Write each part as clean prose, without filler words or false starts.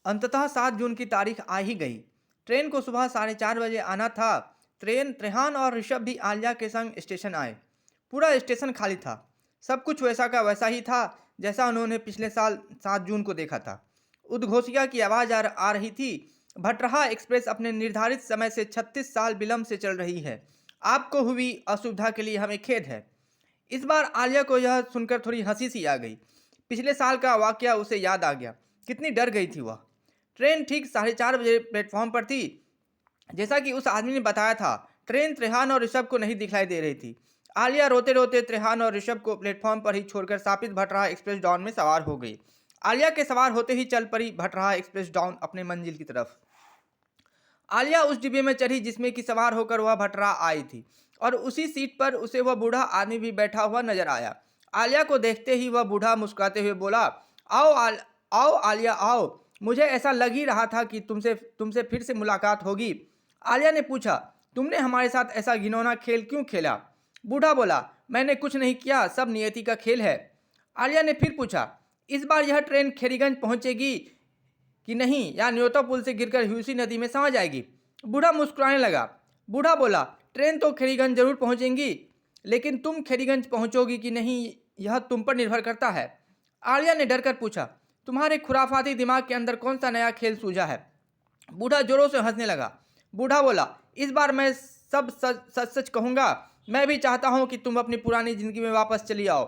अंततः 7 जून की तारीख आ ही गई। ट्रेन को सुबह 4:30 बजे आना था। त्रेहान और ऋषभ भी आलिया के संग स्टेशन आए। पूरा स्टेशन खाली था। सब कुछ वैसा का वैसा ही था जैसा उन्होंने पिछले साल 7 जून को देखा था। उद्घोषिका की आवाज़ आ रही थी। भटरहा एक्सप्रेस अपने निर्धारित समय से 36 साल विलंब से चल रही है। आपको हुई असुविधा के लिए हमें खेद है। इस बार आलिया को यह सुनकर थोड़ी हंसी सी आ गई। पिछले साल का वाकया उसे याद आ गया। कितनी डर गई थी वह। ट्रेन ठीक 4:30 बजे प्लेटफॉर्म पर थी। जैसा कि उस आदमी ने बताया था, ट्रेन त्रेहान और ऋषभ को नहीं दिखलाई दे रही थी। आलिया रोते रोते त्रेहान और ऋषभ को प्लेटफॉर्म पर ही छोड़कर सापित भटरहा एक्सप्रेस डाउन में सवार हो गई। आलिया के सवार होते ही चल पड़ी भटरहा एक्सप्रेस डाउन अपने मंजिल की तरफ। आलिया उस डिब्बे में चढ़ी जिसमें कि सवार होकर वह भटरा आई थी, और उसी सीट पर उसे वह बूढ़ा आदमी भी बैठा हुआ नजर आया। आलिया को देखते ही वह बूढ़ा मुस्कुराते हुए बोला, आओ आलिया आओ। मुझे ऐसा लग ही रहा था कि तुमसे तुमसे फिर से मुलाकात होगी। आलिया ने पूछा, तुमने हमारे साथ ऐसा घिनौना खेल क्यों खेला? बूढ़ा बोला, मैंने कुछ नहीं किया, सब नियति का खेल है। आलिया ने फिर पूछा, इस बार यह ट्रेन खेरीगंज पहुंचेगी कि नहीं, या न्योता पुल से गिरकर ह्यूसी नदी में समा जाएगी? बूढ़ा मुस्कुराने लगा। बूढ़ा बोला, ट्रेन तो खेरीगंज जरूर पहुंचेगी, लेकिन तुम खेरीगंज पहुंचोगी कि नहीं यह तुम पर निर्भर करता है। आलिया ने डरकर पूछा, तुम्हारे खुराफाती दिमाग के अंदर कौन सा नया खेल सूझा है? बूढ़ा जोरों से हंसने लगा। बूढ़ा बोला, इस बार मैं सब सच सच सच कहूँगा। मैं भी चाहता हूँ कि तुम अपनी पुरानी जिंदगी में वापस चली आओ।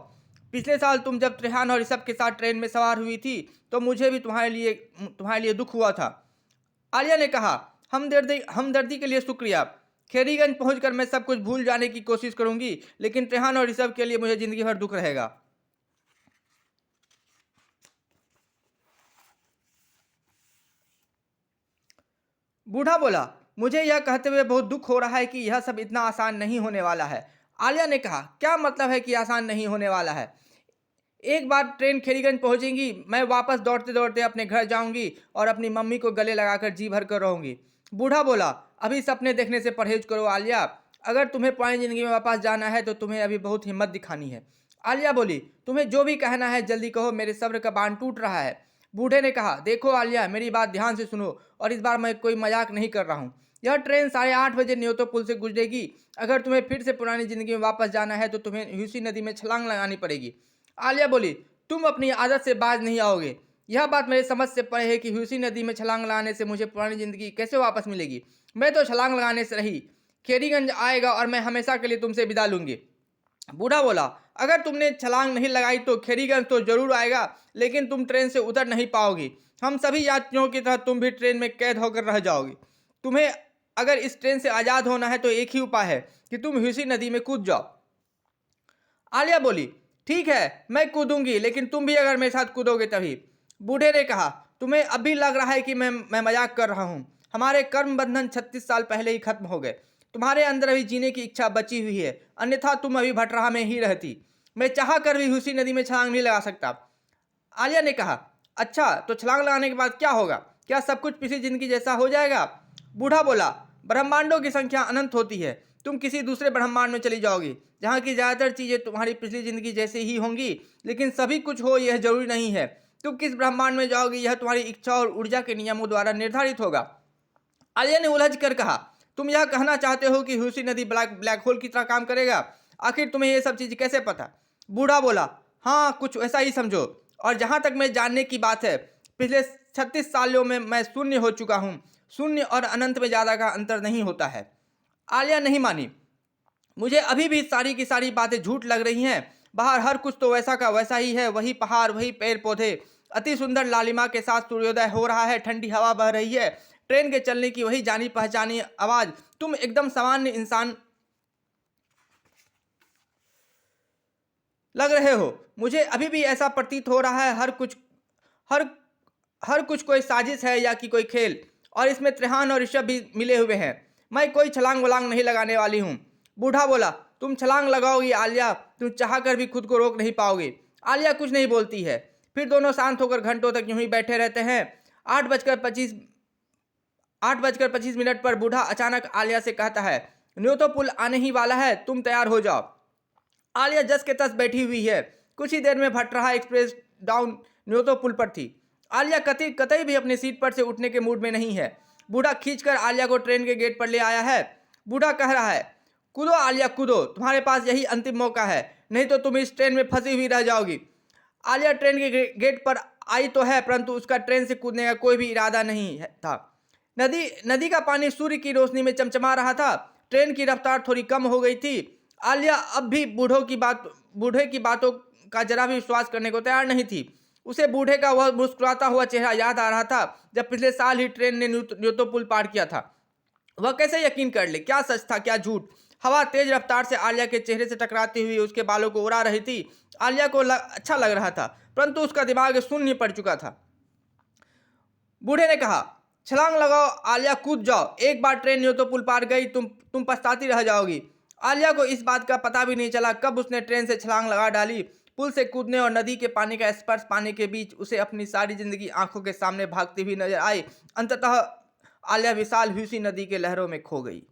पिछले साल तुम जब त्रेहान और ऋषभ के साथ ट्रेन में सवार हुई थी तो मुझे भी तुम्हारे लिए दुख हुआ था। आलिया ने कहा, हमदर्दी के लिए शुक्रिया। खेरीगंज पहुंचकर मैं सब कुछ भूल जाने की कोशिश करूंगी, लेकिन त्रेहान और ऋषभ के लिए मुझे जिंदगी भर दुख रहेगा। बूढ़ा बोला, मुझे यह कहते हुए बहुत दुख हो रहा है कि यह सब इतना आसान नहीं होने वाला है। आलिया ने कहा, क्या मतलब है कि आसान नहीं होने वाला है? एक बार ट्रेन खेरीगंज पहुंचेगी, मैं वापस दौड़ते दौड़ते अपने घर जाऊंगी और अपनी मम्मी को गले लगाकर जी भर कर रहूंगी। बूढ़ा बोला, अभी सपने देखने से परहेज करो आलिया। अगर तुम्हें पुरानी जिंदगी में वापस जाना है तो तुम्हें अभी बहुत हिम्मत दिखानी है। आलिया बोली, तुम्हें जो भी कहना है जल्दी कहो, मेरे सब्र का बांध टूट रहा है। बूढ़े ने कहा, देखो आलिया, मेरी बात ध्यान से सुनो, और इस बार मैं कोई मजाक नहीं कर रहा हूँ। यह ट्रेन 8:30 बजे न्योतो पुल से गुजरेगी। अगर तुम्हें फिर से पुरानी जिंदगी में वापस जाना है तो तुम्हें ह्यूसी नदी में छलांग लगानी पड़ेगी। आलिया बोली, तुम अपनी आदत से बाज नहीं आओगे। यह बात मेरे समझ से परे है कि ह्यूसी नदी में छलांग लगाने से मुझे पुरानी जिंदगी कैसे वापस मिलेगी। मैं तो छलांग लगाने से रही। खेरीगंज आएगा और मैं हमेशा के लिए तुमसे विदा लूंगी। बूढ़ा बोला, अगर तुमने छलांग नहीं लगाई तो खेरीगंज तो जरूर आएगा, लेकिन तुम ट्रेन से उतर नहीं पाओगी। हम सभी यात्रियों की तरह तुम भी ट्रेन में कैद होकर रह जाओगी। तुम्हें अगर इस ट्रेन से आज़ाद होना है तो एक ही उपाय है कि तुम ह्यूसी नदी में कूद जाओ। आलिया बोली, ठीक है, मैं कूदूंगी, लेकिन तुम भी अगर मेरे साथ कूदोगे तभी। बूढ़े ने कहा, तुम्हें अभी लग रहा है कि मैं मजाक कर रहा हूँ। हमारे कर्म बंधन 36 साल पहले ही खत्म हो गए। तुम्हारे अंदर अभी जीने की इच्छा बची हुई है, अन्यथा तुम अभी भटराहा में ही रहती। मैं चाह कर भी उसी नदी में छलांग नहीं लगा सकता। आलिया ने कहा, अच्छा, तो छलांग लगाने के बाद क्या होगा? क्या सब कुछ पिछली जिंदगी जैसा हो जाएगा? बूढ़ा बोला, ब्रह्मांडों की संख्या अनंत होती है। तुम किसी दूसरे ब्रह्मांड में चली जाओगी जहाँ की ज़्यादातर चीज़ें तुम्हारी पिछली जिंदगी जैसी ही होंगी, लेकिन सभी कुछ हो यह जरूरी नहीं है। तुम किस ब्रह्मांड में जाओगी यह तुम्हारी इच्छा और ऊर्जा के नियमों द्वारा निर्धारित होगा। आलिया ने उलझ कर कहा, तुम यह कहना चाहते हो कि ह्यूसी नदी ब्लैक ब्लैक होल की तरह काम करेगा? आखिर तुम्हें ये सब चीज़ कैसे पता? बूढ़ा बोला, हाँ, कुछ ऐसा ही समझो। और जहाँ तक मैं जानने की बात है, पिछले 36 सालों में मैं शून्य हो चुका हूँ। शून्य और अनंत में ज़्यादा का अंतर नहीं होता है। आलिया नहीं मानी। मुझे अभी भी सारी की सारी बातें झूठ लग रही हैं। बाहर हर कुछ तो वैसा का वैसा ही है। वही पहाड़, वही पेड़ पौधे, अति सुंदर लालिमा के साथ सूर्योदय हो रहा है, ठंडी हवा बह रही है, ट्रेन के चलने की वही जानी पहचानी आवाज। तुम एकदम सामान्य इंसान लग रहे हो। मुझे अभी भी ऐसा प्रतीत हो रहा है हर हर कुछ कोई साजिश है या कि कोई खेल, और इसमें त्रेहान और ऋषभ भी मिले हुए हैं। मैं कोई छलांग वलांग नहीं लगाने वाली हूँ। बूढ़ा बोला, तुम छलांग लगाओगी आलिया, तुम चाह कर भी खुद को रोक नहीं पाओगे। आलिया कुछ नहीं बोलती है। फिर दोनों शांत होकर घंटों तक यूं ही बैठे रहते हैं। 8:25 पर बूढ़ा अचानक आलिया से कहता है, न्योतो पुल आने ही वाला है, तुम तैयार हो जाओ। आलिया जस के तस बैठी हुई है। कुछ ही देर में भटरहा एक्सप्रेस डाउन न्योतो पुल पर थी। आलिया कतई भी अपनी सीट पर से उठने के मूड में नहीं है। बूढ़ा खींचकर आलिया को ट्रेन के गेट पर ले आया है। बूढ़ा कह रहा है, कूदो आलिया कूदो, तुम्हारे पास यही अंतिम मौका है, नहीं तो तुम इस ट्रेन में फंसी हुई रह जाओगी। आलिया ट्रेन के गेट पर आई तो है, परंतु उसका ट्रेन से कूदने का कोई भी इरादा नहीं था। नदी का पानी सूर्य की रोशनी में चमचमा रहा था। ट्रेन की रफ्तार थोड़ी कम हो गई थी। आलिया अब भी बूढ़े की बातों का जरा भी विश्वास करने को तैयार नहीं थी। उसे बूढ़े का वह मुस्कुराता हुआ चेहरा याद आ रहा था जब पिछले साल ही ट्रेन ने न्योतो पुल पार किया था। वह कैसे यकीन कर ले, क्या सच था क्या झूठ। हवा तेज रफ्तार से आलिया के चेहरे से टकराती हुई उसके बालों को उड़ा रही थी। आलिया को अच्छा लग रहा था, परंतु उसका दिमाग शून्य पड़ चुका था। बूढ़े ने कहा, छलांग लगाओ आलिया, कूद जाओ, एक बार ट्रेन न्योतो पुल पार गई तुम पछताती रह जाओगी। आलिया को इस बात का पता भी नहीं चला कब उसने ट्रेन से छलांग लगा डाली। पुल से कूदने और नदी के पानी का स्पर्श पाने के बीच उसे अपनी सारी जिंदगी आंखों के सामने भागती हुई नजर आई। अंततः आलिया विशाल भूसी नदी के लहरों में खो गई।